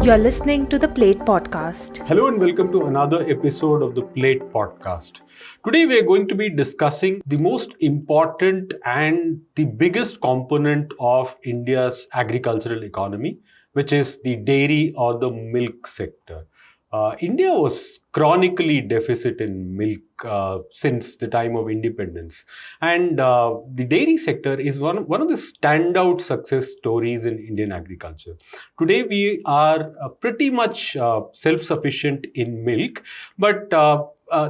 You're listening to the Plate Podcast. Hello and welcome to another episode of the Plate Podcast. Today we are going to be discussing the most important and the biggest component of India's agricultural economy, which is the dairy or the milk sector. India was chronically deficit in milk since the time of independence. And the dairy sector is one of the standout success stories in Indian agriculture. Today, we are pretty much self-sufficient in milk, but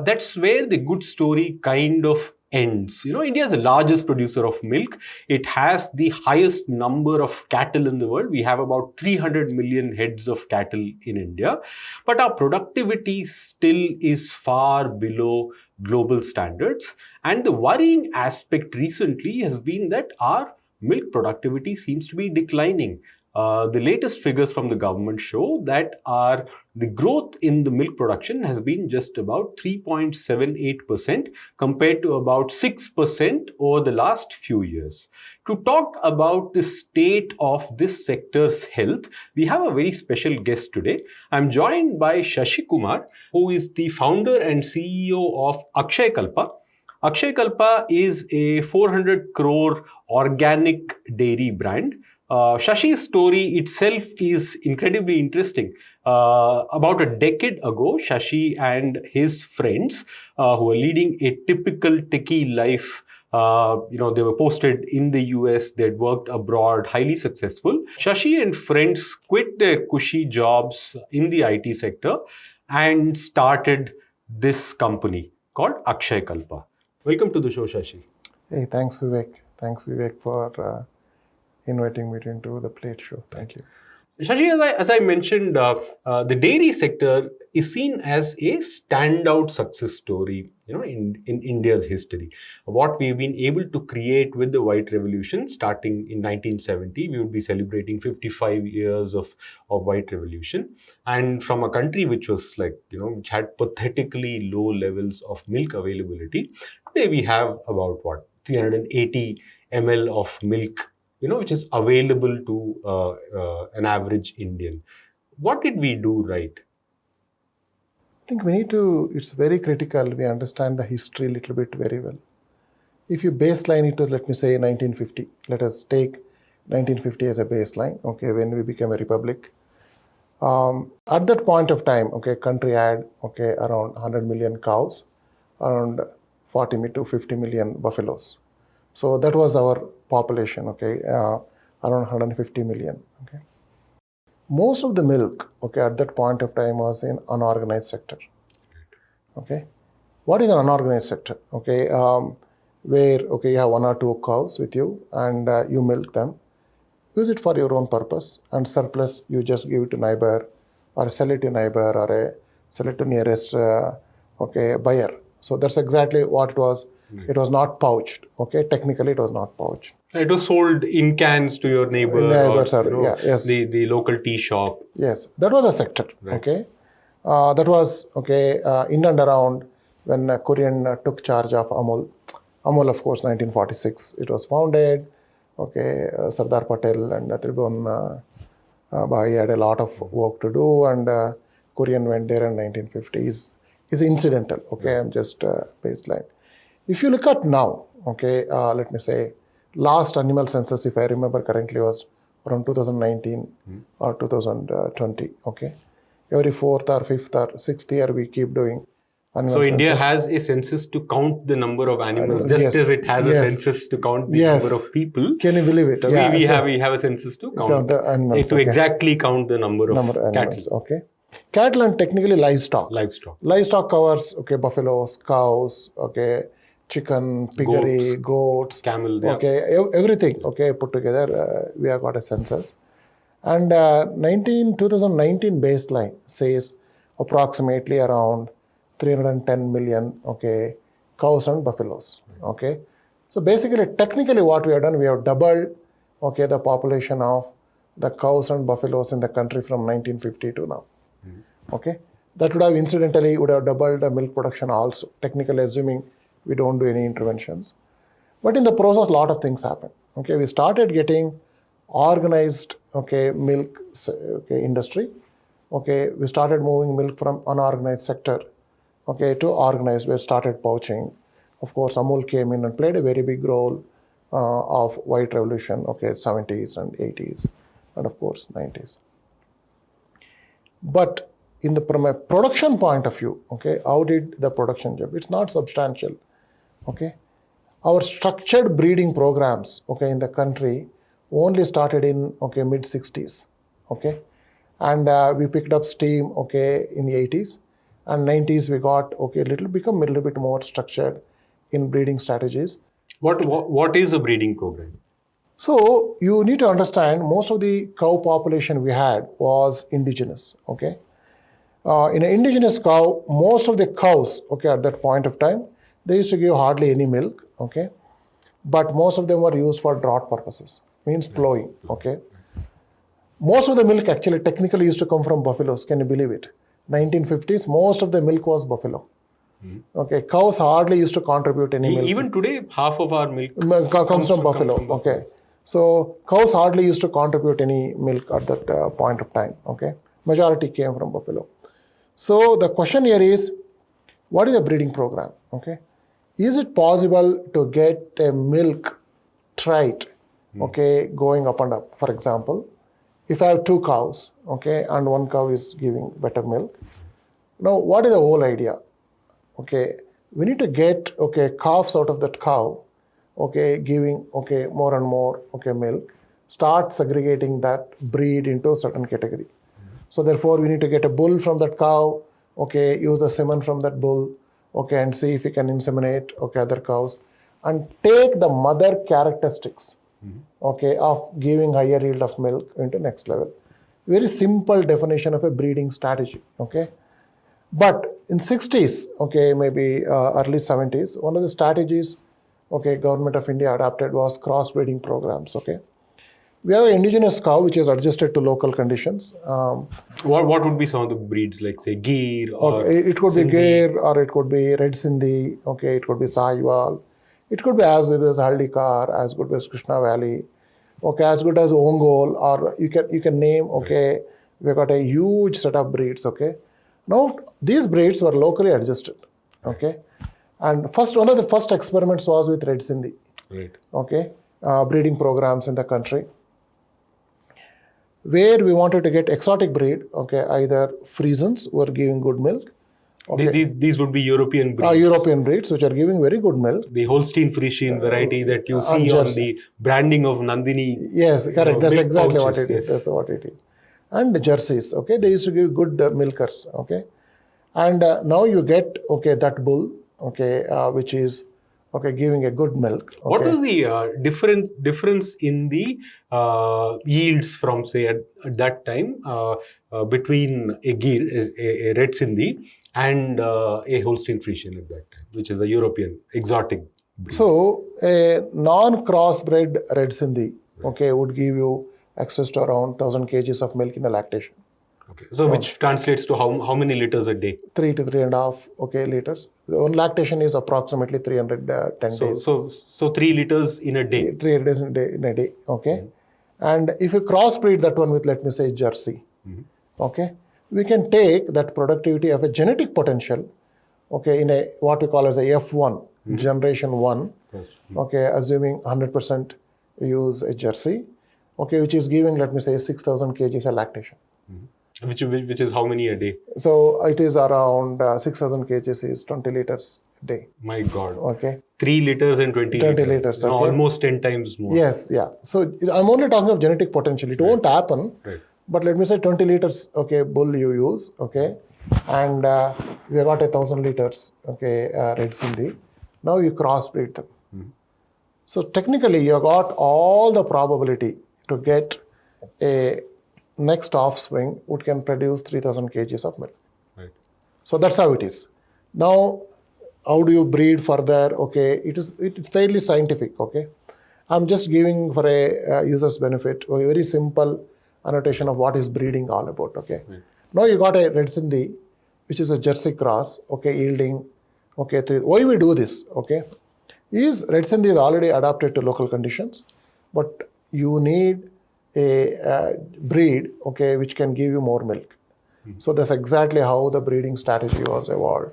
that's where the good story kind of ends. You know, India is the largest producer of milk. It has the highest number of cattle in the world. We have about 300 million heads of cattle in India, but our productivity still is far below global standards. And the worrying aspect recently has been that our milk productivity seems to be declining. The latest figures from the government show that the growth in the milk production has been just about 3.78% compared to about 6% over the last few years. To talk about the state of this sector's health, we have a very special guest today. I'm joined by Shashi Kumar, who is the founder and CEO of Akshayakalpa. Akshayakalpa is a 400 crore organic dairy brand. Shashi's story itself is incredibly interesting. About a decade ago, Shashi and his friends, who were leading a typical techie life, they were posted in the US, they'd worked abroad, highly successful. Shashi and friends quit their cushy jobs in the IT sector and started this company called Akshayakalpa. Welcome to the show, Shashi. Hey, thanks, Vivek. Thanks, Vivek, for inviting me into the Plate show. Thank you. Shashi, as I mentioned, the dairy sector is seen as a standout success story, in India's history. What we've been able to create with the White Revolution, starting in 1970, we would be celebrating 55 years of White Revolution, and from a country which was which had pathetically low levels of milk availability. Today we have about 380 ml of milk, which is available to an average Indian. What did we do right? I think it's very critical we understand the history a little bit very well. If you baseline it to, let me say, 1950, let us take 1950 as a baseline, okay, when we became a republic. At that point of time, country had, around 100 million cows, around 40 to 50 million buffaloes. So that was our population, around 150 million. Most of the milk, at that point of time was in unorganized sector. What is an unorganized sector? Where you have one or two cows with you and you milk them, use it for your own purpose, and surplus you just give it to neighbor or sell it to neighbor or sell it to nearest buyer. So that's exactly what it was. It was not pouched. Technically it was not pouched. It was sold in cans to your neighbor yes. the local tea shop. Yes, that was a sector. Right. That was in and around when Kurien took charge of Amul. Amul, of course, 1946. It was founded. Sardar Patel and Tribhuvan Bhai had a lot of work to do, and Kurien went there in 1950s. Is incidental. I'm just baseline. If you look at now, let me say, last animal census, if I remember correctly, was around 2019 or 2020. Every fourth or fifth or sixth year we keep doing animal census. So India census. has a census to count the number of animals, just as it has a census to count the number of people. Can you believe it? So we have a census to count the animals, to exactly count the number of animals. Cattle. Cattle and technically livestock. Livestock covers buffaloes, cows, chicken, piggery, goats, camel, everything. Put together, we have got a census. And 2019 baseline says approximately around 310 million cows and buffaloes. So basically, technically what we have done, we have doubled the population of the cows and buffaloes in the country from 1950 to now. That would have doubled the milk production also, technically assuming we don't do any interventions. But in the process, a lot of things happen. We started getting organized milk industry okay, we started moving milk from unorganized sector, okay, to organized. We started poaching. Of course, Amul came in and played a very big role of white revolution, okay, 70s and 80s, and of course 90s. But from a production point of view, okay, how did the production jump? It's not substantial, okay. Our structured breeding programs, okay, in the country only started in, okay, mid 60s, okay, and we picked up steam, okay, in the 80s and 90s. We got, okay, become a little bit more structured in breeding strategies. What is a breeding program? So you need to understand, most of the cow population we had was indigenous, okay. In an indigenous cow, most of the cows, okay, at that point of time, they used to give hardly any milk, okay, but most of them were used for draught purposes, means plowing, okay. Most of the milk actually technically used to come from buffaloes. Can you believe it? 1950s, most of the milk was buffalo. Okay, cows hardly used to contribute any milk. Even today, half of our milk comes from buffalo. Okay, so cows hardly used to contribute any milk at that point of time. Okay, majority came from buffalo. So the question here is, what is a breeding program? Okay, is it possible to get a milk trait, okay, going up and up? For example, if I have two cows, okay, and one cow is giving better milk. Now, what is the whole idea? Okay, we need to get, okay, calves out of that cow, okay, giving, okay, more and more, okay, milk, start segregating that breed into a certain category. So therefore, we need to get a bull from that cow, okay, use the semen from that bull, okay, and see if we can inseminate, okay, other cows, and take the mother characteristics, okay, of giving higher yield of milk into next level. Very simple definition of a breeding strategy, okay. But in 60s, okay, maybe early 70s, one of the strategies, okay, government of India adopted was crossbreeding programs, okay. We have an indigenous cow which is adjusted to local conditions. What would be some of the breeds, like say Gir or Okay, it could Sindhi? be Gir, or it could be Red Sindhi, okay, it could be Sahiwal, it could be as good as Haldikar, as good as Krishna Valley, okay, as good as Ongol, or you can name, okay, we've got a huge set of breeds, okay. Now, these breeds were locally adjusted, okay, and one of the first experiments was with Red Sindhi, Right. okay, breeding programs in the country, where we wanted to get exotic breed, okay, either Friesians who are giving good milk. Okay. These would be European breeds. European breeds which are giving very good milk. The Holstein Friesian variety that you see on the branding of Nandini. Yes, correct. That's exactly pouches. what it is. That's what it is. And jerseys, okay, they used to give good milkers, okay. And now you get, okay, that bull, okay, which is, okay, giving a good milk. Okay. What was the difference in the yields from, say, at that time between a Gir, a Red Sindhi, and a Holstein Friesian at that time, which is a European exotic breed? So, a non-crossbred Red Sindhi, okay, would give you access to around 1,000 kgs of milk in a lactation. Okay. So, which translates to how many liters a day? 3 to 3.5, okay, liters. One lactation is approximately 310 days. So 3 liters in a day. 3 days in a day, okay. And if you crossbreed that one with, let me say, Jersey, okay, we can take that productivity of a genetic potential, okay, in a what we call as a F1, generation 1, okay, assuming 100% use a Jersey, okay, which is giving, let me say, 6,000 kgs a lactation. Which is how many a day? So it is around 6,000 kgs is 20 liters a day. My God. Okay. 3 liters and 20 liters. No, Okay. almost 10 times more. Yes, yeah. So I'm only talking of genetic potential. It won't happen. Right. But let me say 20 liters, okay, bull you use, okay, and we have got 1,000 liters, okay, Red Sindhi. Now you crossbreed them. So technically you have got all the probability to get a next offspring which can produce 3,000 kgs of milk. Right. So that's how it is. Now, how do you breed further? Okay, it's fairly scientific, okay. I'm just giving for a user's benefit a very simple annotation of what is breeding all about, okay. Right. Now you got a Red Sindhi, which is a Jersey cross, okay, yielding, okay, why we do this, okay, is Red Sindhi is already adapted to local conditions, but you need a breed, okay, which can give you more milk. So that's exactly how the breeding strategy was evolved.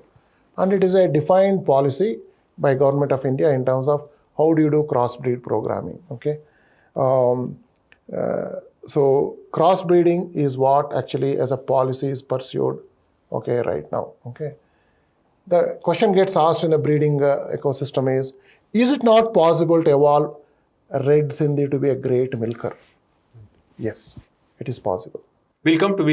And it is a defined policy by Government of India in terms of how do you do crossbreed programming, okay? Um, so crossbreeding is what actually as a policy is pursued, okay, right now, okay? The question gets asked in a breeding ecosystem is it not possible to evolve a red Sindhi to be a great milker? Yes, it is possible. We'll come to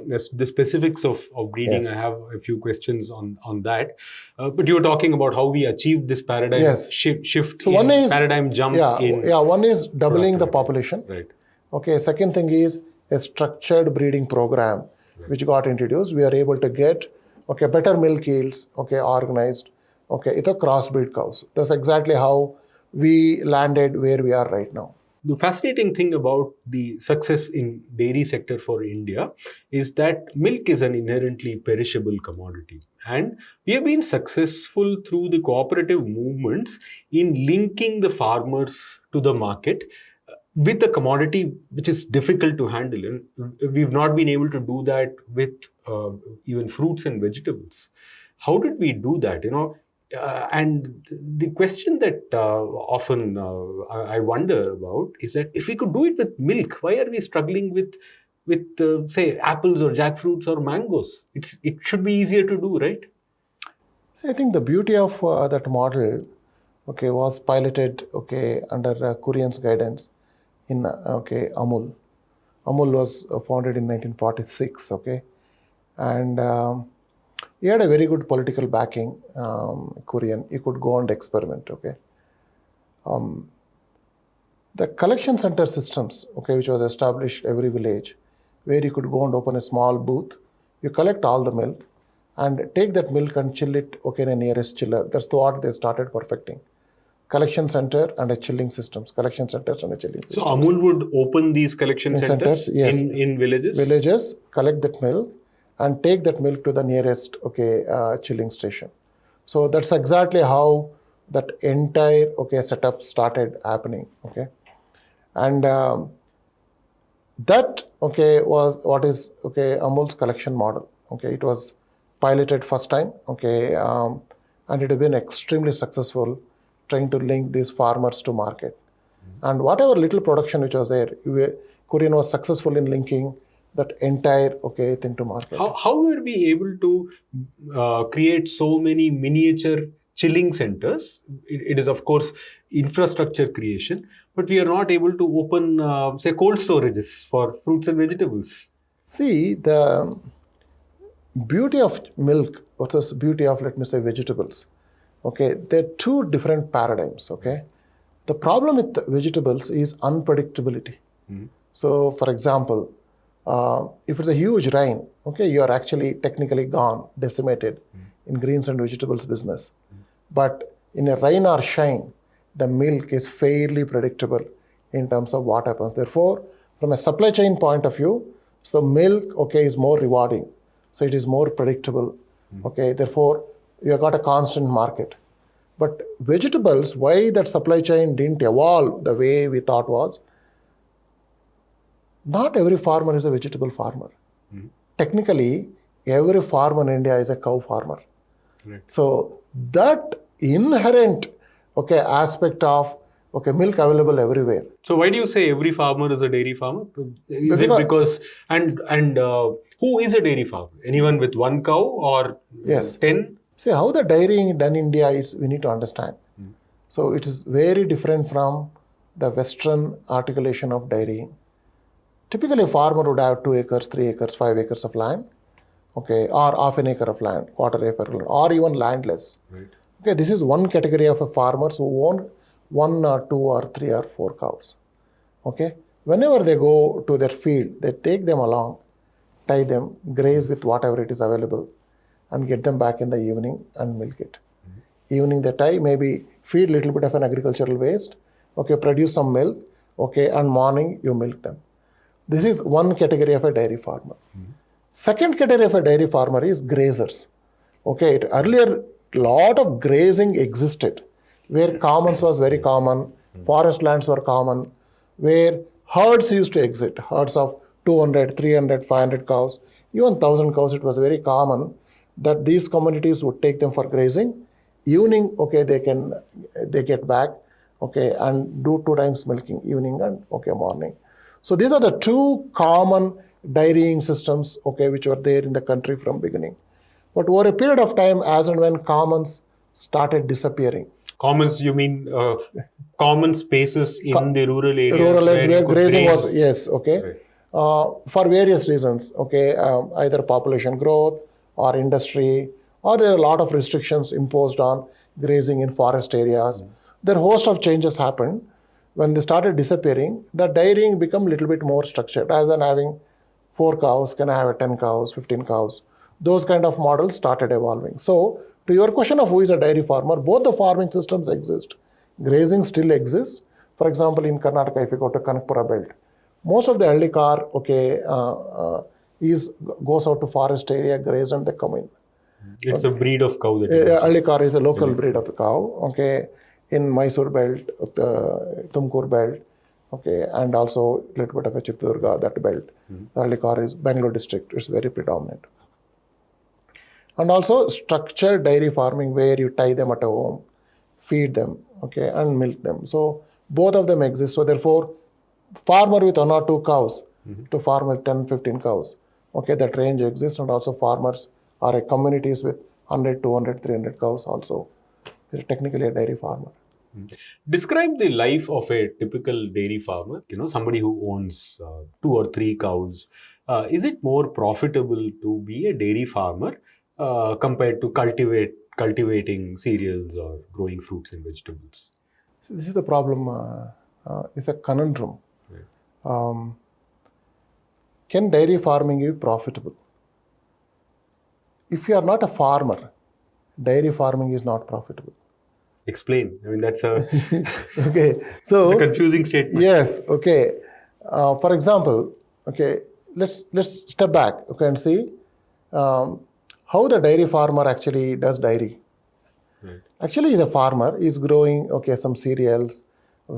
Yes. the specifics of breeding. Yeah. I have a few questions on that. But you were talking about how we achieved this paradigm Yes. shift, So one is paradigm jump in one is doubling the productivity. population. Right. Okay. Second thing is a structured breeding program which got introduced. We are able to get better milk yields. Okay, organized. Okay, it's a crossbreed cows. That's exactly how we landed where we are right now. The fascinating thing about the success in dairy sector for India is that milk is an inherently perishable commodity. And we have been successful through the cooperative movements in linking the farmers to the market with a commodity which is difficult to handle. And we've not been able to do that with even fruits and vegetables. How did we do that? And the question that often I wonder about is that if we could do it with milk, why are we struggling with say apples or jackfruits or mangoes? It should be easier to do, right? So I think the beauty of that model, was piloted, under Kurien's guidance in Amul. Amul was founded in 1946, and he had a very good political backing. Kurien, he could go and experiment, The collection center systems, which was established every village, where you could go and open a small booth, you collect all the milk, and take that milk and chill it, in a nearest chiller. That's what they started perfecting. Collection center and a chilling systems. Collection centers and a chilling systems. So Amul would open these collection centers yes. in villages? Villages, collect that milk and take that milk to the nearest, chilling station. So that's exactly how that entire, setup started happening, And that, was what is, Amul's collection model, It was piloted first time, and it has been extremely successful trying to link these farmers to market. And whatever little production which was there, Kurien was successful in linking that entire thing to market. How were we able to create so many miniature chilling centers? It is, of course, infrastructure creation, but we are not able to open, say, cold storages for fruits and vegetables. See, the beauty of milk versus beauty of, let me say, vegetables. They're two different paradigms, The problem with vegetables is unpredictability. So, for example, if it's a huge rain, you are actually technically gone, decimated in greens and vegetables business. But in a rain or shine, the milk is fairly predictable in terms of what happens. Therefore, from a supply chain point of view, so milk, is more rewarding. So it is more predictable. Therefore, you have got a constant market. But vegetables, why that supply chain didn't evolve the way we thought was, not every farmer is a vegetable farmer. Technically, every farmer in India is a cow farmer. Right. So that inherent aspect of milk available everywhere. So why do you say every farmer is a dairy farmer? Is it because and who is a dairy farmer? Anyone with one cow or Yes. 10? See, how the dairying done in India is, we need to understand. So it is very different from the Western articulation of dairying. Typically, a farmer would have 2 acres, 3 acres, 5 acres of land, or half an acre of land, quarter acre of land, or even landless. Right. This is one category of farmers who own 1 or 2 or 3 or 4 cows. Whenever they go to their field, they take them along, tie them, graze with whatever it is available, and get them back in the evening and milk it. Evening they tie, maybe feed little bit of an agricultural waste, produce some milk, and morning you milk them. This is one category of a dairy farmer. Second category of a dairy farmer is grazers. Earlier, lot of grazing existed, where commons was very common, forest lands were common, where herds used to exist, herds of 200, 300, 500 cows even 1,000 cows, it was very common that these communities would take them for grazing. Evening, okay, they get back, okay, and do 2 times milking, evening and okay, morning. So these are the two common dairying systems, okay, which were there in the country from beginning. But over a period of time, as and when commons started disappearing, Commons, you mean common spaces in the rural areas rural areas where you where could grazing graze? was, yes, okay, Right. for various reasons, okay, either population growth or industry, or there are a lot of restrictions imposed on grazing in forest areas. There are a host of changes happened. When they started disappearing, the dairying become a little bit more structured. Rather than having 4 cows, can I have 10 cows, 15 cows? Those kind of models started evolving. So, to your question of who is a dairy farmer, both the farming systems exist. Grazing still exists. For example, in Karnataka, if you go to Kanakpura belt, most of the early car, okay, goes out to forest area, graze, and they come in. It's a breed of cow that you mentioned. Early car is a local breed of a cow, okay, in Mysore belt, the Tumkur belt, okay, and also a little bit of a Chittorgarh, that belt. Early car is Bangalore district, it's very predominant. And also structured dairy farming where you tie them at a home, feed them, okay, and milk them. So both of them exist. So therefore, farmer with 1 or 2 cows to farmer with 10, 15 cows, okay, that range exists. And also farmers are communities with 100, 200, 300 cows also. They're technically a dairy farmer. Describe the life of a typical dairy farmer, somebody who owns 2 or 3 cows. Is it more profitable to be a dairy farmer compared to cultivating cereals or growing fruits and vegetables? So this is the problem. It's a conundrum. Right. Can dairy farming be profitable? If you are not a farmer, dairy farming is not profitable. Explain. I mean, that's a, Okay, so it's a confusing statement. yes, okay. For example, okay, let's step back, okay, and see how the dairy farmer actually does dairy. Right. Actually, he's a farmer. He's growing, okay, some cereals,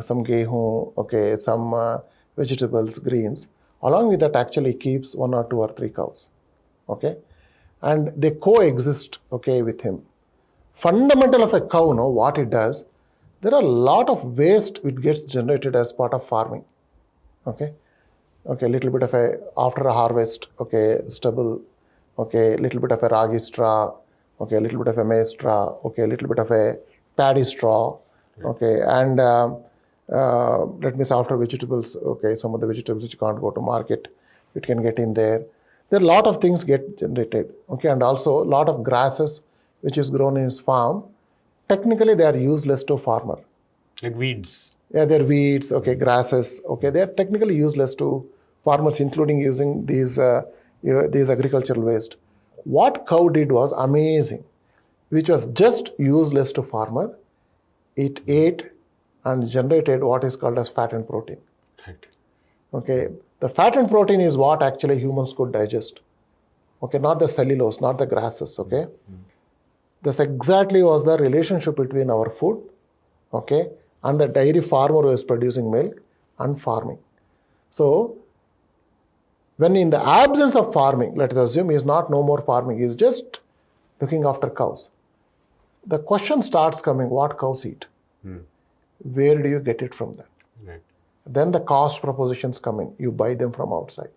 some gehu, okay, some vegetables, greens. Along with that, actually keeps 1 or 2 or 3 cows, okay, and they coexist, okay, with him. Fundamental of a cow, what it does, there are a lot of waste which gets generated as part of farming, okay, a little bit of a after a harvest, okay, stubble, okay, a little bit of a ragi straw, okay, a little bit of a maize straw, okay, a little bit of a paddy straw, okay, and let me say after vegetables, okay, some of the vegetables which can't go to market, it can get in there. There are a lot of things get generated, okay, and also a lot of grasses which is grown in his farm. Technically, they are useless to farmer. Like weeds. Yeah, they're weeds, okay, grasses, okay, they are technically useless to farmers, including using these agricultural waste. What cow did was amazing, which was just useless to farmer. It ate and generated what is called as fat and protein. Right. Okay, the fat and protein is what actually humans could digest. Okay, not the cellulose, not the grasses. Okay, this exactly was the relationship between our food, okay, and the dairy farmer who is producing milk and farming. So, when in the absence of farming, let us assume he is not no more farming, he is just looking after cows. The question starts coming: what cows eat? Where do you get it from them? Right. Then the cost propositions come in. You buy them from outside.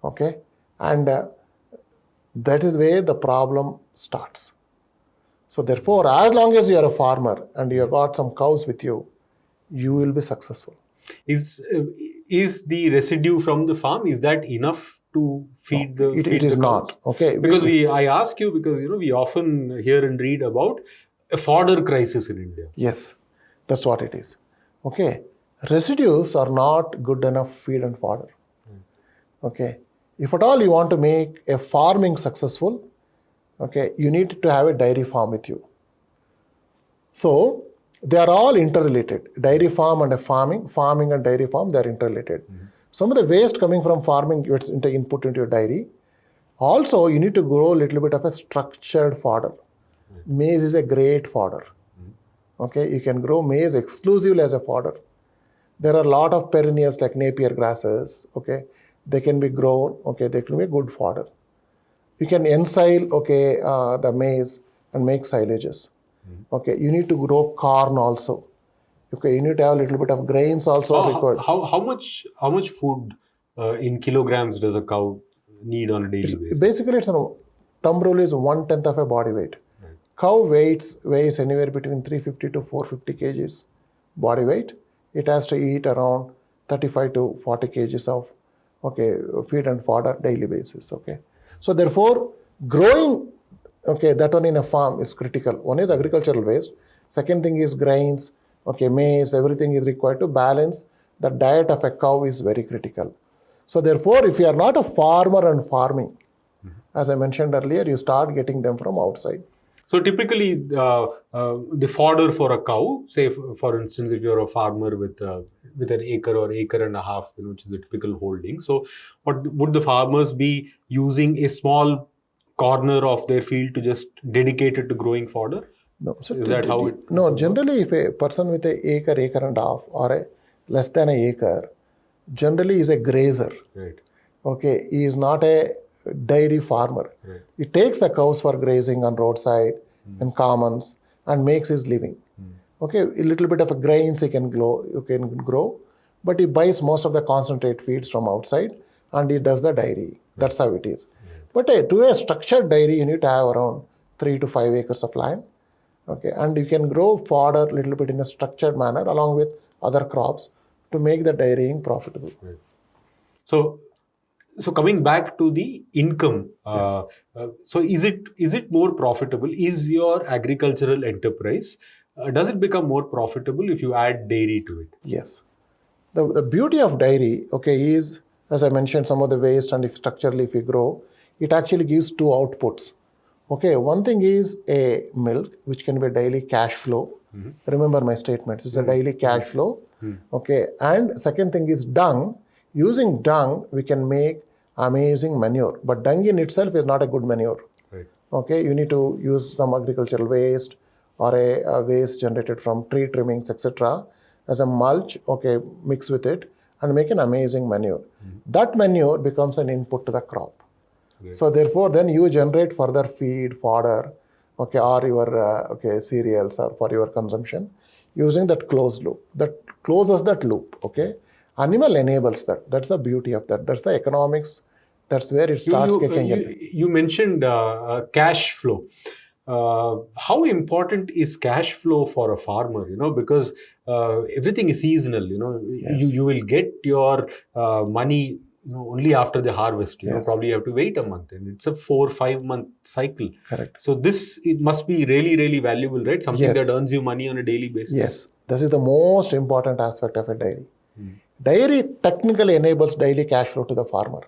Okay, and that is where the problem starts. So therefore, as long as you are a farmer and you have got some cows with you, you will be successful. Is the residue from the farm, is that enough to feed the It feed is the cows? not. Okay, Because I ask you because we often hear and read about a fodder crisis in India. Yes, that's what it is. Okay, residues are not good enough feed and fodder. Okay, if at all you want to make a farming successful, okay, you need to have a dairy farm with you. So they are all interrelated. Dairy farm and a farming and dairy farm, they are interrelated. Some of the waste coming from farming gets input into your dairy. Also, you need to grow a little bit of a structured fodder. Maize is a great fodder. Okay, you can grow maize exclusively as a fodder. There are a lot of perennials like Napier grasses. Okay, They can be grown, okay, they can be good fodder. You can ensile, okay, the maize and make silages. Okay, you need to grow corn also. Okay, you need to have a little bit of grains also are required. How much food in kilograms does a cow need on a daily basis? Basically, it's a thumb rule is 1/10 of a body weight. Cow weighs anywhere between 350 to 450 kgs body weight. It has to eat around 35 to 40 kgs of feed and fodder daily basis. Okay, so therefore growing that one in a farm is critical. One is agricultural waste. Second thing is grains. Okay, maize. Everything is required to balance the diet of a cow is very critical. So therefore, if you are not a farmer and farming, as I mentioned earlier, you start getting them from outside. So typically, the fodder for a cow, say for instance, if you're a farmer with an acre or acre and a half, which is the typical holding. So, what would the farmers be using a small corner of their field to just dedicate it to growing fodder? No, so is that how it? No, generally, if a person with an acre and a half, or a less than an acre, generally is a grazer. Right. Okay, he is not a dairy farmer. Right. He takes the cows for grazing on roadside and commons and makes his living. Okay, a little bit of a grains he can grow, but he buys most of the concentrate feeds from outside and he does the dairy. That's how it is. But to a structured dairy, you need to have around 3 to 5 acres of land. Okay, and you can grow fodder a little bit in a structured manner along with other crops to make the dairying profitable. Right. So coming back to the income, so is it more profitable? Is your agricultural enterprise, does it become more profitable if you add dairy to it? Yes. The beauty of dairy, is, as I mentioned, some of the waste, and if structurally if you grow, it actually gives two outputs. Okay, one thing is a milk, which can be a daily cash flow. Remember my statements, it's a daily cash flow. Okay, and second thing is dung. Using dung, we can make amazing manure, but dung in itself is not a good manure. Right. Okay, you need to use some agricultural waste or a waste generated from tree trimmings, etc., as a mulch, mix with it and make an amazing manure. That manure becomes an input to the crop. So therefore, then you generate further feed, fodder, or your cereals or for your consumption using that closed loop. That closes that loop. Okay, animal enables that. That's the beauty of that. That's the economics. That's where it starts kicking in. You mentioned cash flow. How important is cash flow for a farmer? Because everything is seasonal. Yes. You will get your money only after the harvest. Yes. Probably you have to wait a month, and it's a 4-5 month cycle. Correct. So it must be really, really valuable, right? Something Yes. that earns you money on a daily basis. Yes, this is the most important aspect of a dairy. Dairy technically enables daily cash flow to the farmer.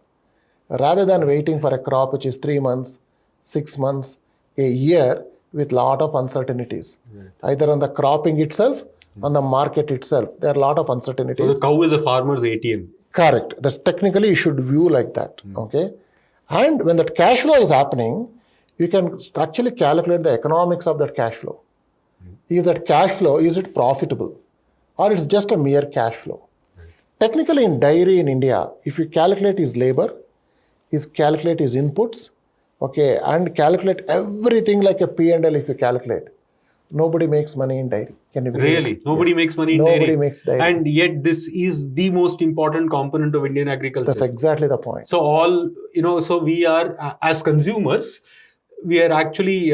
Rather than waiting for a crop which is 3 months, 6 months, a year with lot of uncertainties. Either on the cropping itself, on the market itself, there are a lot of uncertainties. So the cow is a farmer's ATM. Correct. That's technically you should view like that. Okay. And when that cash flow is happening, you can actually calculate the economics of that cash flow. Is that cash flow, is it profitable? Or it's just a mere cash flow? Technically in dairy in India, if you calculate his labor, calculate his inputs, and calculate everything like a P&L if you calculate, nobody makes money in dairy. Can you believe Really? it? Nobody makes money in Nobody dairy. makes dairy. And yet this is the most important component of Indian agriculture. That's exactly the point. So so we are, as consumers, we are actually,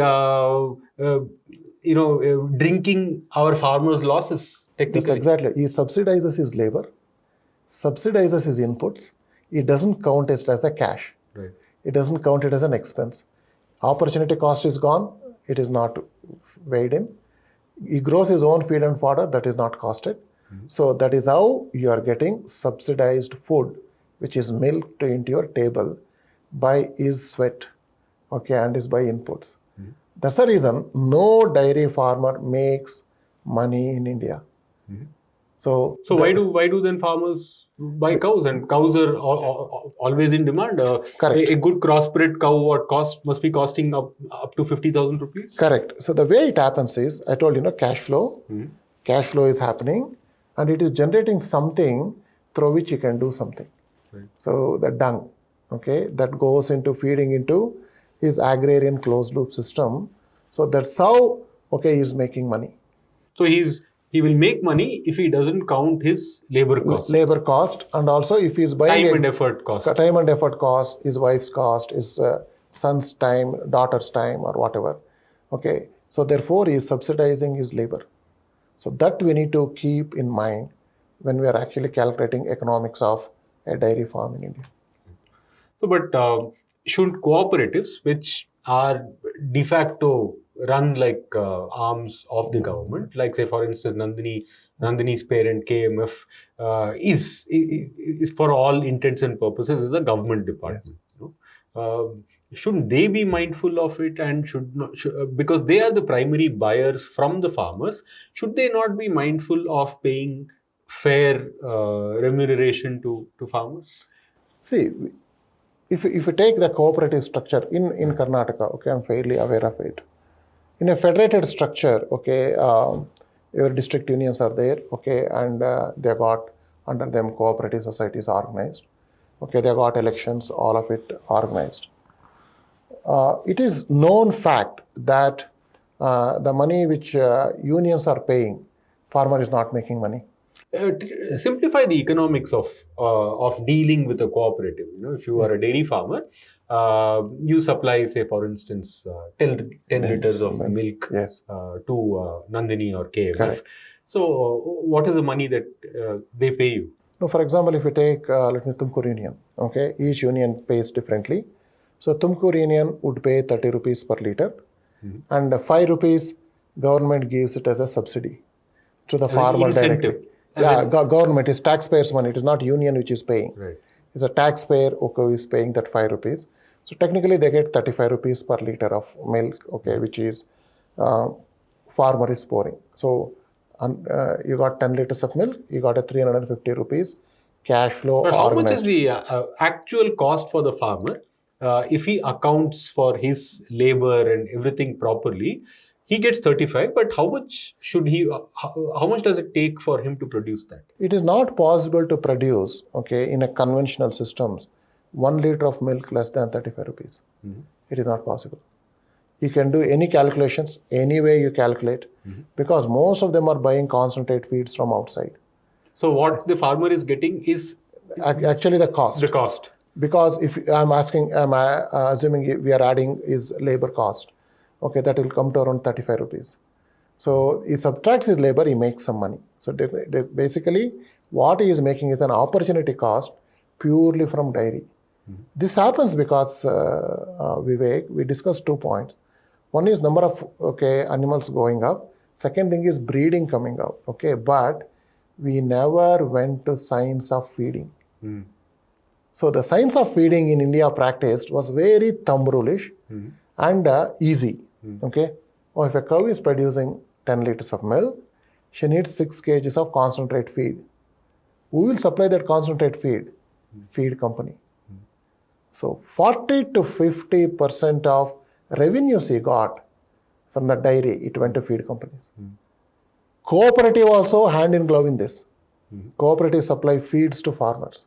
drinking our farmers' losses, technically. That's exactly. He subsidizes his labor, subsidizes his inputs. It doesn't count it as a cash. Right. It doesn't count it as an expense. Opportunity cost is gone. It is not weighed in. He grows his own feed and fodder. That is not costed. So that is how you are getting subsidized food, which is milked into your table by his sweat, and his by inputs. That's the reason no dairy farmer makes money in India. So why do then farmers buy cows? And cows are always in demand. Correct. A good crossbred cow must be costing up to 50,000 rupees. Correct. So the way it happens is, I told cash flow. Cash flow is happening, and it is generating something through which you can do something. Right. So the dung, okay, that goes into feeding into his agrarian closed loop system. So that's how, okay, he's making money. So he will make money if he doesn't count his labor cost. Labor cost, and also if he's buying Time and effort cost. Time and effort cost, his wife's cost, his son's time, daughter's time, or whatever. Okay, so therefore he is subsidizing his labor. So that we need to keep in mind when we are actually calculating economics of a dairy farm in India. So, but should cooperatives, which are de facto run like arms of the government, like say for instance Nandini's parent KMF is for all intents and purposes is a government department. Yes. You know? Shouldn't they be mindful of it, and because they are the primary buyers from the farmers, should they not be mindful of paying fair remuneration to farmers? See, if you take the cooperative structure in Karnataka, okay, I'm fairly aware of it. In a federated structure, okay, your district unions are there, okay, and they got under them cooperative societies organized. Okay, they got elections, all of it organized. It is known fact that the money which unions are paying, farmer is not making money. Simplify the economics of dealing with a cooperative. You know, if you are a dairy farmer, you supply, say, for instance, 10 liters of milk Yes. To Nandini or KMF. Correct. So, what is the money that they pay you? No, for example, if you take, let me Tumkur Union, okay, each union pays differently. So, Tumkur Union would pay 30 rupees per liter, and 5 rupees government gives it as a subsidy to the farmer directly. Yeah, government is taxpayers' money. It is not union which is paying. Right. It's a taxpayer who is paying that 5 rupees. So technically they get 35 rupees per liter of milk, okay, which is farmer is pouring. So you got 10 liters of milk, you got a 350 rupees cash flow. But how much is the actual cost for the farmer if he accounts for his labor and everything properly? He gets 35, but how much should he? How much does it take for him to produce that? It is not possible to produce, okay, in a conventional systems, 1 liter of milk less than 35 rupees. It is not possible. You can do any calculations, any way you calculate, because most of them are buying concentrate feeds from outside. So what the farmer is getting is actually the cost. The cost. Because if I'm assuming we are adding is labor cost, okay, that will come to around 35 rupees. So he subtracts his labor, he makes some money. So basically, what he is making is an opportunity cost purely from dairy. This happens because, Vivek, we discussed 2 points. One is number of animals going up. Second thing is breeding coming out. Okay, but we never went to science of feeding. So the science of feeding in India practiced was very thumb rule-ish and easy. Okay, or if a cow is producing 10 liters of milk, she needs 6 kgs of concentrate feed. Who will supply that concentrate feed? Feed company. So 40 to 50% of revenues he got from the dairy, it went to feed companies. Cooperative also hand in glove in this. Cooperative supply feeds to farmers.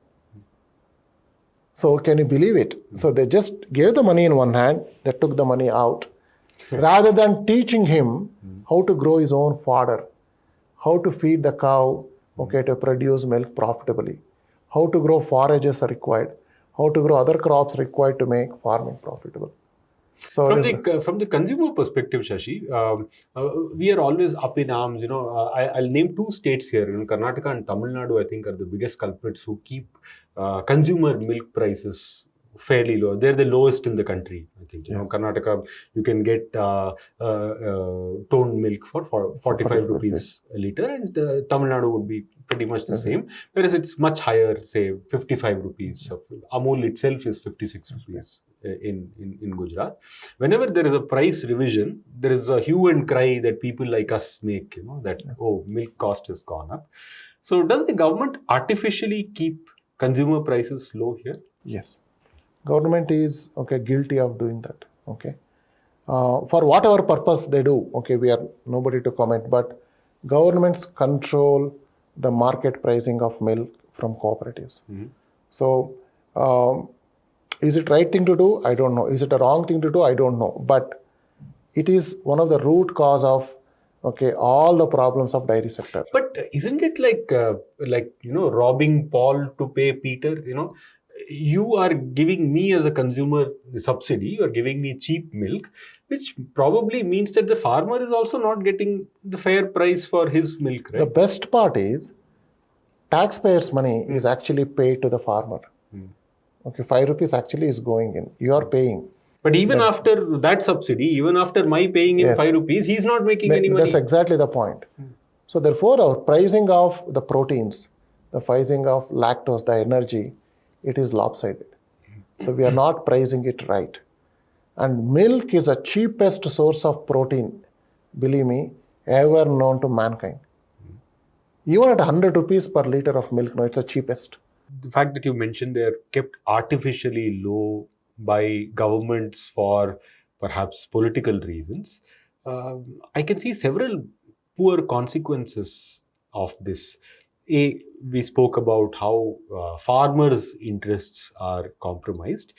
So can you believe it? So they just gave the money in one hand, they took the money out. Rather than teaching him how to grow his own fodder, how to feed the cow, okay, to produce milk profitably, how to grow forages are required, how to grow other crops required to make farming profitable. So from the consumer perspective, Shashi, we are always up in arms. You know, I'll name 2 states here. You know, Karnataka and Tamil Nadu, I think, are the biggest culprits who keep consumer milk prices fairly low. They're the lowest in the country, I think. You know, Karnataka, you can get toned milk for 45 rupees a liter, and Tamil Nadu would be pretty much the same, whereas it's much higher, say 55 rupees. Amul itself is 56 rupees in Gujarat. Whenever there is a price revision, there is a hue and cry that people like us make, you know, that, oh, milk cost has gone up. So does the government artificially keep consumer prices low here? Yes. Government is guilty of doing that. For whatever purpose they do, we are nobody to comment, but governments control the market pricing of milk from cooperatives. So, is it right thing to do? I don't know. Is it a wrong thing to do? I don't know. But it is one of the root cause of all the problems of dairy sector. But isn't it like robbing Paul to pay Peter? You are giving me as a consumer the subsidy. You are giving me cheap milk, which probably means that the farmer is also not getting the fair price for his milk, right? The best part is taxpayers' money is actually paid to the farmer. 5 rupees actually is going in. You are paying. But even after that subsidy, even after my paying in 5 rupees, he's not making any money. That's exactly the point. So therefore, our pricing of the proteins, the pricing of lactose, the energy, it is lopsided. So we are not pricing it right. And milk is the cheapest source of protein, believe me, ever known to mankind. Even at 100 rupees per liter of milk, no, it's the cheapest. The fact that you mentioned they're kept artificially low by governments for perhaps political reasons, I can see several poor consequences of this. We spoke about how farmers' interests are compromised.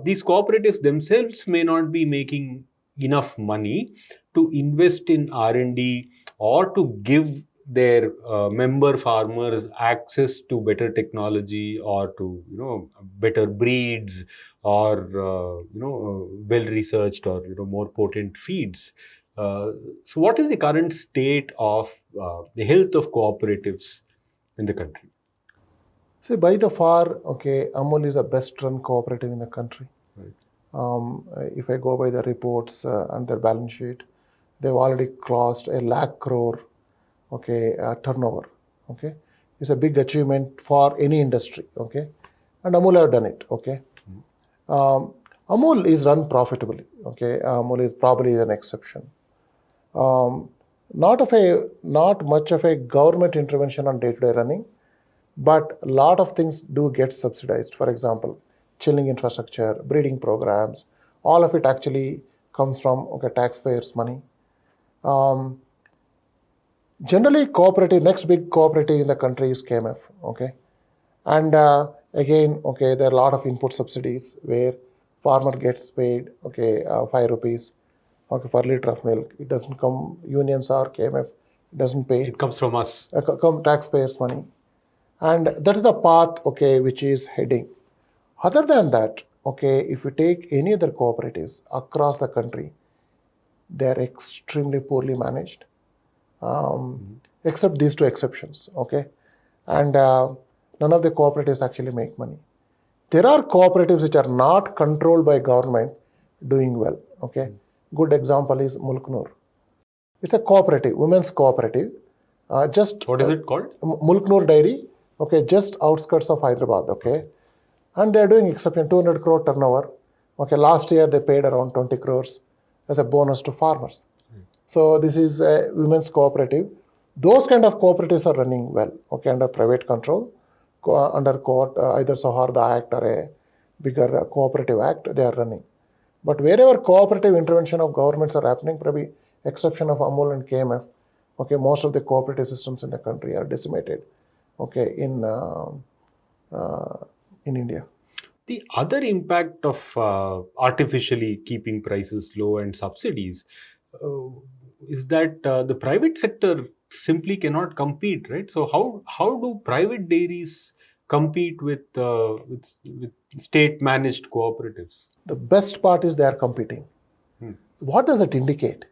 These cooperatives themselves may not be making enough money to invest in R&D or to give their member farmers access to better technology or to better breeds or well researched or more potent feeds. So what is the current state of the health of cooperatives in the country? See, by the far, Amul is the best run cooperative in the country. Right. If I go by the reports and their balance sheet, they've already crossed 1 lakh crore turnover. It's a big achievement for any industry. And Amul have done it. Amul is run profitably. Amul is probably an exception. Not much of a government intervention on day-to-day running, but a lot of things do get subsidized. For example, chilling infrastructure, breeding programs, all of it actually comes from taxpayers' money. Generally, next big cooperative in the country is KMF. And again, there are a lot of input subsidies where farmer gets paid 5 rupees per liter of milk. It doesn't come, unions or KMF, it doesn't pay. It comes from us. Come taxpayers' money. And that is the path, which is heading. Other than that, if you take any other cooperatives across the country, they are extremely poorly managed, except these two exceptions, And none of the cooperatives actually make money. There are cooperatives which are not controlled by government doing well, Good example is Mulknoor. It's a cooperative, women's cooperative. What is it called? Mulknoor Dairy, just outskirts of Hyderabad, And they're doing exception, 200 crore turnover. Last year they paid around 20 crores as a bonus to farmers. So this is a women's cooperative. Those kind of cooperatives are running well, under private control, under either Saharda Act or a bigger cooperative act, they are running. But wherever cooperative intervention of governments are happening, probably exception of Amul and KMF, most of the cooperative systems in the country are decimated, in India. The other impact of artificially keeping prices low and subsidies is that the private sector simply cannot compete, right? So how do private dairies compete with state-managed cooperatives? The best part is they are competing. What does it indicate?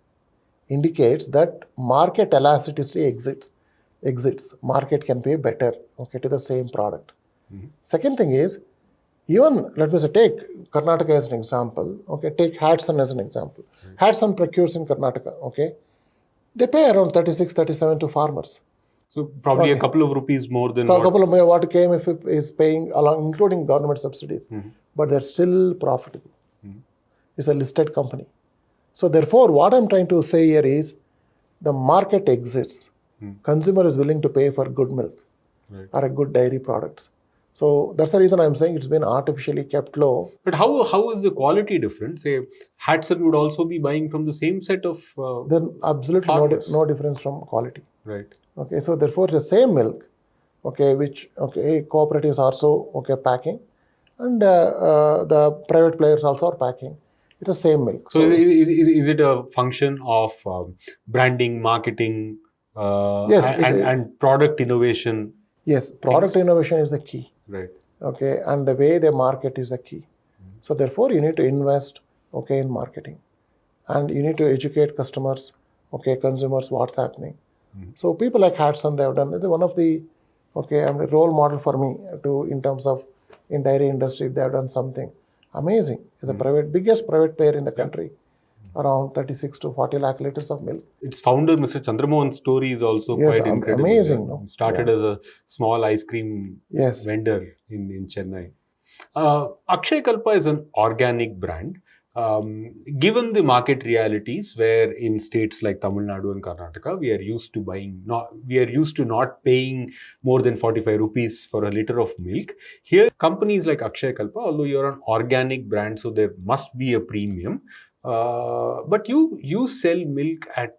Indicates that market elasticity exists. Market can pay better, to the same product. Second thing is, even, let me say, take Karnataka as an example, take Hatsun as an example. Hatsun procures in Karnataka, They pay around 36, 37 to farmers. So probably a couple of rupees more than what KMF is paying, along, including government subsidies. But they're still profitable. It's a listed company. So therefore, what I'm trying to say here is, the market exists. Consumer is willing to pay for good milk or a good dairy products. So that's the reason I'm saying it's been artificially kept low. But how is the quality different? Say, Hatsun would also be buying from the same set of Then absolutely no difference from quality. Right. So therefore, the same milk, okay, which cooperatives also packing, and the private players also are packing. It's the same milk. So is it a function of branding, marketing, Yes, and product innovation? yes, product Things? innovation is the key. Right. Okay, and the way they market is the key. So therefore, you need to invest in marketing, and you need to educate customers, consumers, what's happening. So people like Hudson, they have done. They're one of the I'm a role model for me to in terms of in dairy industry. They have done something amazing. It's the biggest private player in the country, around 36 to 40 lakh liters of milk. Its founder, Mr. Chandramohan's story is also Yes, quite incredible. amazing. Yeah. No? Started Yeah. as a small ice cream Yes. vendor in Chennai. Akshayakalpa is an organic brand. Given the market realities, where in states like Tamil Nadu and Karnataka, we are used to not paying more than 45 rupees for a liter of milk. Here, companies like Akshayakalpa, although you're an organic brand, so there must be a premium. But you sell milk at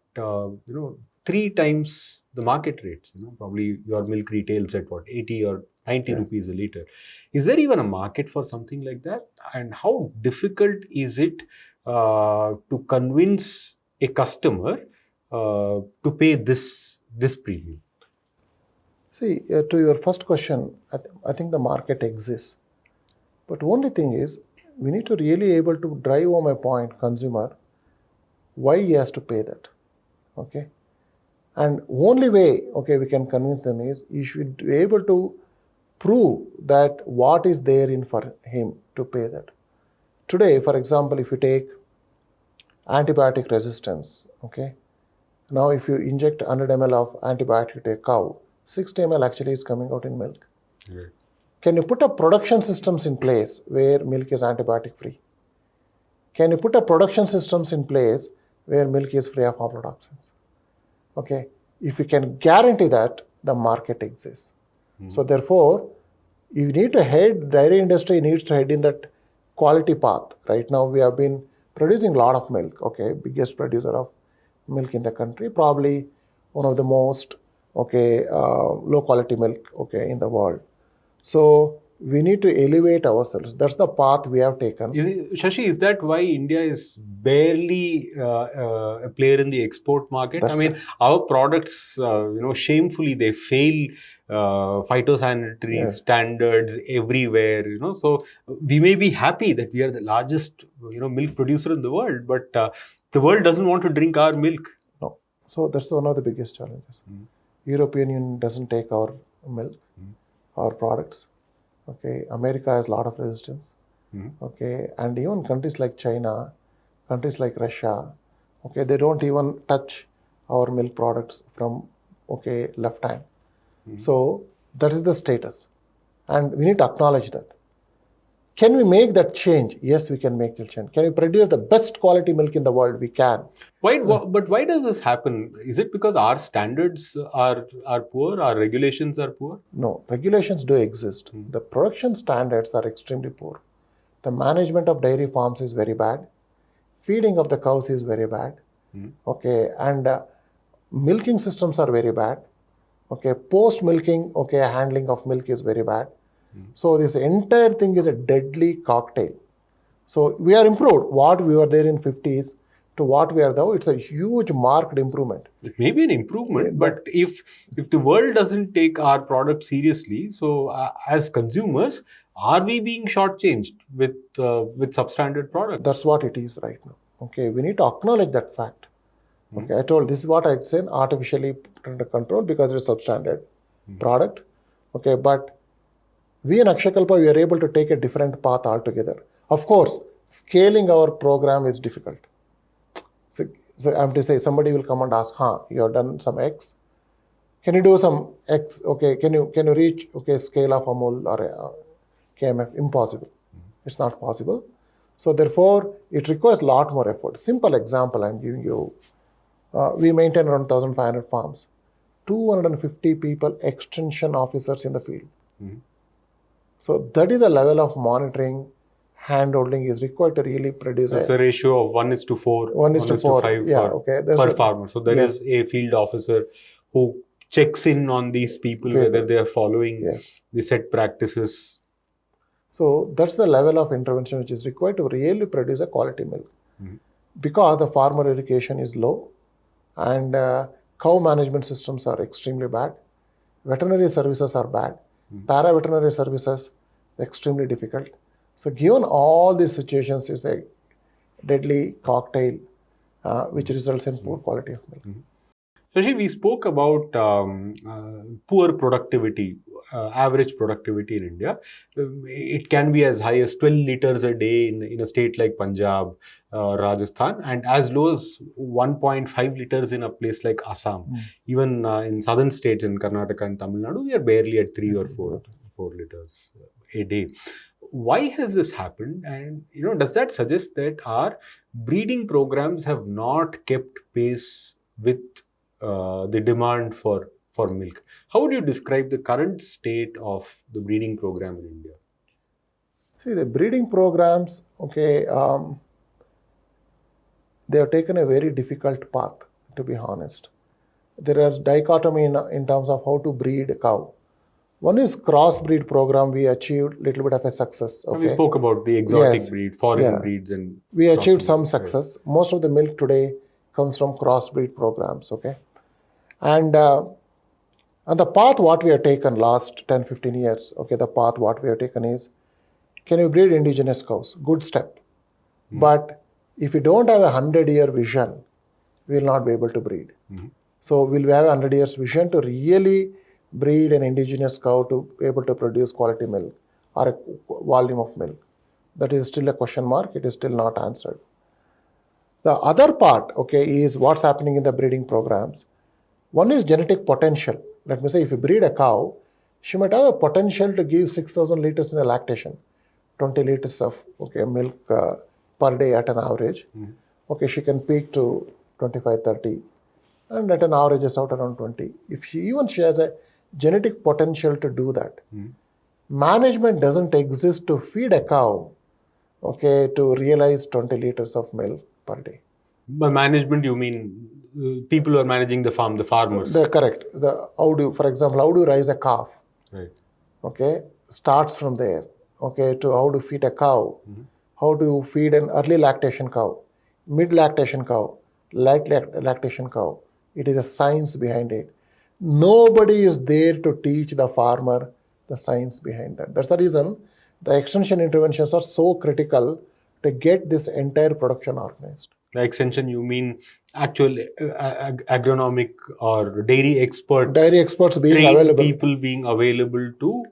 3 times the market rates. Probably your milk retails at what, 80 or 90 rupees a liter. Is there even a market for something like that? And how difficult is it to convince a customer to pay this premium? See, to your first question, I think the market exists. But only thing is, we need to really able to drive home a point, consumer, why he has to pay that. Okay? And only way, we can convince them is, he should be able to prove that what is there in for him to pay that. Today, for example, if you take antibiotic resistance, now if you inject 100 ml of antibiotic to a cow, 60 ml actually is coming out in milk. Right. Can you put a production systems in place where milk is antibiotic free? Can you put a production systems in place where milk is free of aflatoxins? Okay, if you can guarantee that, the market exists. So therefore, you need to head, dairy industry needs to head in that quality path. Right now, we have been producing a lot of milk, biggest producer of milk in the country, probably one of the most, low quality milk, in the world. So we need to elevate ourselves. That's the path we have taken. Shashi, is that why India is barely a player in the export market? Our products, shamefully they fail phytosanitary standards everywhere. So we may be happy that we are the largest, milk producer in the world, but the world doesn't want to drink our milk. No. So that's one of the biggest challenges. European Union doesn't take our milk, our products. America has a lot of resistance. And even countries like China, countries like Russia, they don't even touch our milk products from left hand. So that is the status, and we need to acknowledge that. Can we make that change? Yes, we can make the change. Can we produce the best quality milk in the world? We can. But why does this happen? Is it because our standards are poor, our regulations are poor? No, regulations do exist. The production standards are extremely poor. The management of dairy farms is very bad. Feeding of the cows is very bad. And milking systems are very bad. Post milking, handling of milk is very bad. So this entire thing is a deadly cocktail. So we are improved. What we were there in 50s to what we are now, it's a huge marked improvement. It may be an improvement, but if the world doesn't take our product seriously, so as consumers, are we being shortchanged with substandard products? That's what it is right now. We need to acknowledge that fact. I told this is what I said, artificially under control because it's a substandard product. But we in Akshayakalpa, we are able to take a different path altogether. Of course, scaling our program is difficult. So I have to say, somebody will come and ask, you have done some X. Can you do some X? Can you reach scale of Amul or KMF? Impossible. It's not possible. So therefore, it requires a lot more effort. Simple example I'm giving you. We maintain around 1,500 farms. 250 people, extension officers in the field. So that is the level of monitoring, hand-holding is required to really produce. It's a ratio of 1:4, 1:5 per farmer. So there is a field officer who checks in on these people, whether they are following the set practices. So that's the level of intervention which is required to really produce a quality milk. Because the farmer education is low and cow management systems are extremely bad, veterinary services are bad, para-veterinary services extremely difficult. So given all these situations, it's a deadly cocktail which results in poor quality of milk. Shashi, we spoke about poor productivity, average productivity in India. It can be as high as 12 liters a day in a state like Punjab, Rajasthan, and as low as 1.5 liters in a place like Assam. Even in southern states in Karnataka and Tamil Nadu, we are barely at 3 or 4 liters a day. Why has this happened? And does that suggest that our breeding programs have not kept pace with the demand for milk? How would you describe the current state of the breeding program in India? See, the breeding programs, they have taken a very difficult path, to be honest. There is dichotomy in terms of how to breed a cow. One is crossbreed program. We achieved a little bit of a success. We spoke about the exotic breed, foreign breeds, and we achieved some success. Right. Most of the milk today comes from crossbreed programs. And the path what we have taken last 10-15 years. The path what we have taken is, can you breed indigenous cows? Good step. But if you don't have a 100-year vision, we will not be able to breed. So we'll have a 100 years vision to really breed an indigenous cow to be able to produce quality milk or a volume of milk. That is still a question mark. It is still not answered. The other part, is what's happening in the breeding programs. One is genetic potential. Let me say, if you breed a cow, she might have a potential to give 6,000 liters in a lactation, 20 liters of milk per day at an average. She can peak to 25, 30, and at an average is out around 20. If she has a genetic potential to do that, management doesn't exist to feed a cow, to realize 20 liters of milk per day. By management, you mean people who are managing the farm, the farmers? Correct. For example, how do you raise a calf? Right. Starts from there. To how to feed a cow, how to feed an early lactation cow, mid lactation cow, late lactation cow. It is a science behind it. Nobody is there to teach the farmer the science behind that. That's the reason the extension interventions are so critical to get this entire production organized. By extension, you mean actual agronomic or dairy experts? Dairy experts being available. People being available to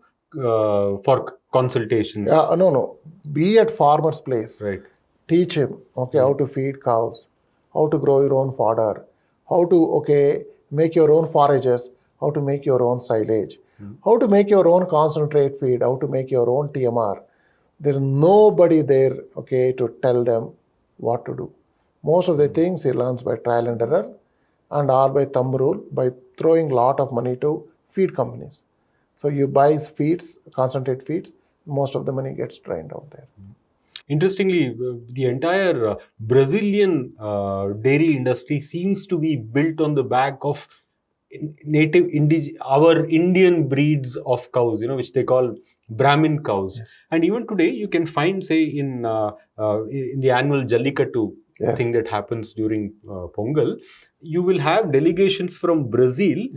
for consultations. No. Be at farmer's place. Right. Teach him, how to feed cows, how to grow your own fodder, how to, make your own forages, how to make your own silage, how to make your own concentrate feed, how to make your own TMR. There is nobody there, to tell them what to do. Most of the things he learns by trial and error and or by thumb rule, by throwing a lot of money to feed companies. So you buy feeds, concentrate feeds, most of the money gets drained out there. Interestingly, the entire Brazilian dairy industry seems to be built on the back of our Indian breeds of cows, which they call Brahmin cows. Yes. And even today, you can find, say, in the annual Jallikattu thing that happens during Pongal, you will have delegations from Brazil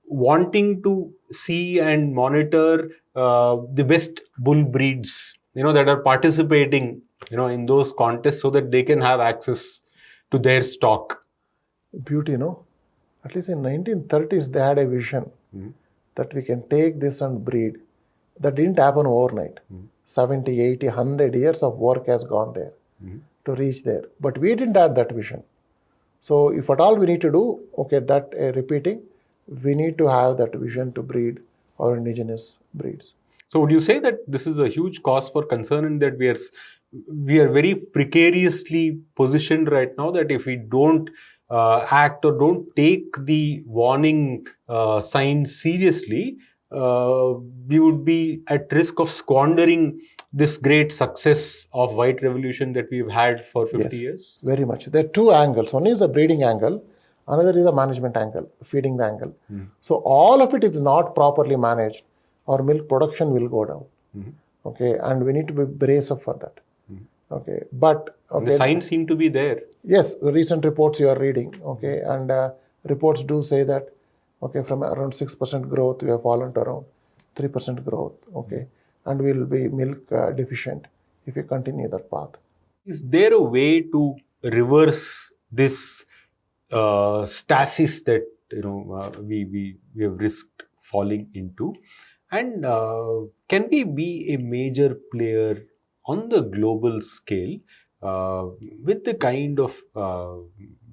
wanting to see and monitor the best bull breeds, that are participating, in those contests so that they can have access to their stock. Beauty, at least in 1930s, they had a vision that we can take this and breed. That didn't happen overnight. 70, 80, 100 years of work has gone there to reach there. But we didn't have that vision. So if at all we need to do, repeating, we need to have that vision to breed our indigenous breeds. So would you say that this is a huge cause for concern and that we are very precariously positioned right now, that if we don't act or don't take the warning signs seriously, we would be at risk of squandering this great success of white revolution that we've had for 50 years? Very much. There are two angles. One is the breeding angle. Another is the management angle, feeding the angle. So all of it is not properly managed, our milk production will go down. Okay, and we need to be brace up for that. Okay, but okay, The signs seem to be there. yes, the recent reports you are reading, okay, and reports do say that, okay, from around 6% growth, we have fallen to around 3% growth, okay, and we will be milk deficient if we continue that path. Is there a way to reverse this stasis that we have risked falling into, and can we be a major player on the global scale with the kind of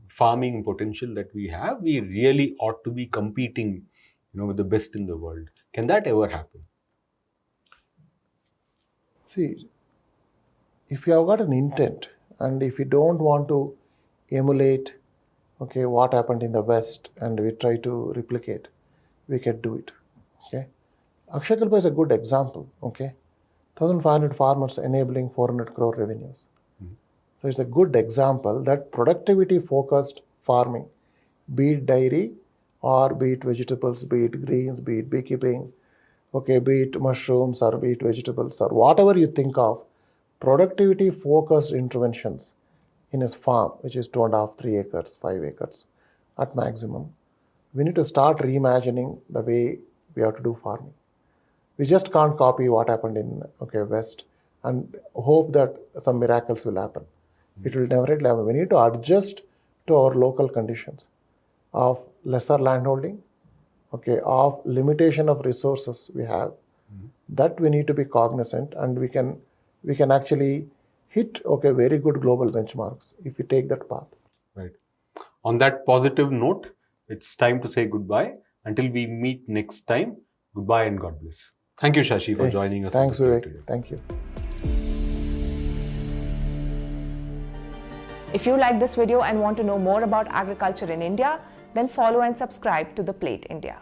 farming potential that we have? We really ought to be competing, with the best in the world. Can that ever happen? See, if you have got an intent and if you don't want to emulate, okay, what happened in the West and we try to replicate, we can do it, okay. Akshayakalpa is a good example, okay. 1,500 farmers enabling 400 crore revenues. So it's a good example that productivity-focused farming, be it dairy or be it vegetables, be it greens, be it beekeeping, okay, be it mushrooms or be it vegetables or whatever you think of, productivity-focused interventions in a farm, which is 2.5, 3 acres, 5 acres at maximum. We need to start reimagining the way we have to do farming. We just can't copy what happened in West and hope that some miracles will happen. It will never happen. We need to adjust to our local conditions of lesser landholding, okay, of limitation of resources we have. That we need to be cognizant, and we can actually hit very good global benchmarks if we take that path. Right. On that positive note, it's time to say goodbye. Until we meet next time, goodbye and God bless. Thank you, Shashi, for joining us. Thanks, Vivek. Today. Thank you. If you like this video and want to know more about agriculture in India, then follow and subscribe to The Plate India.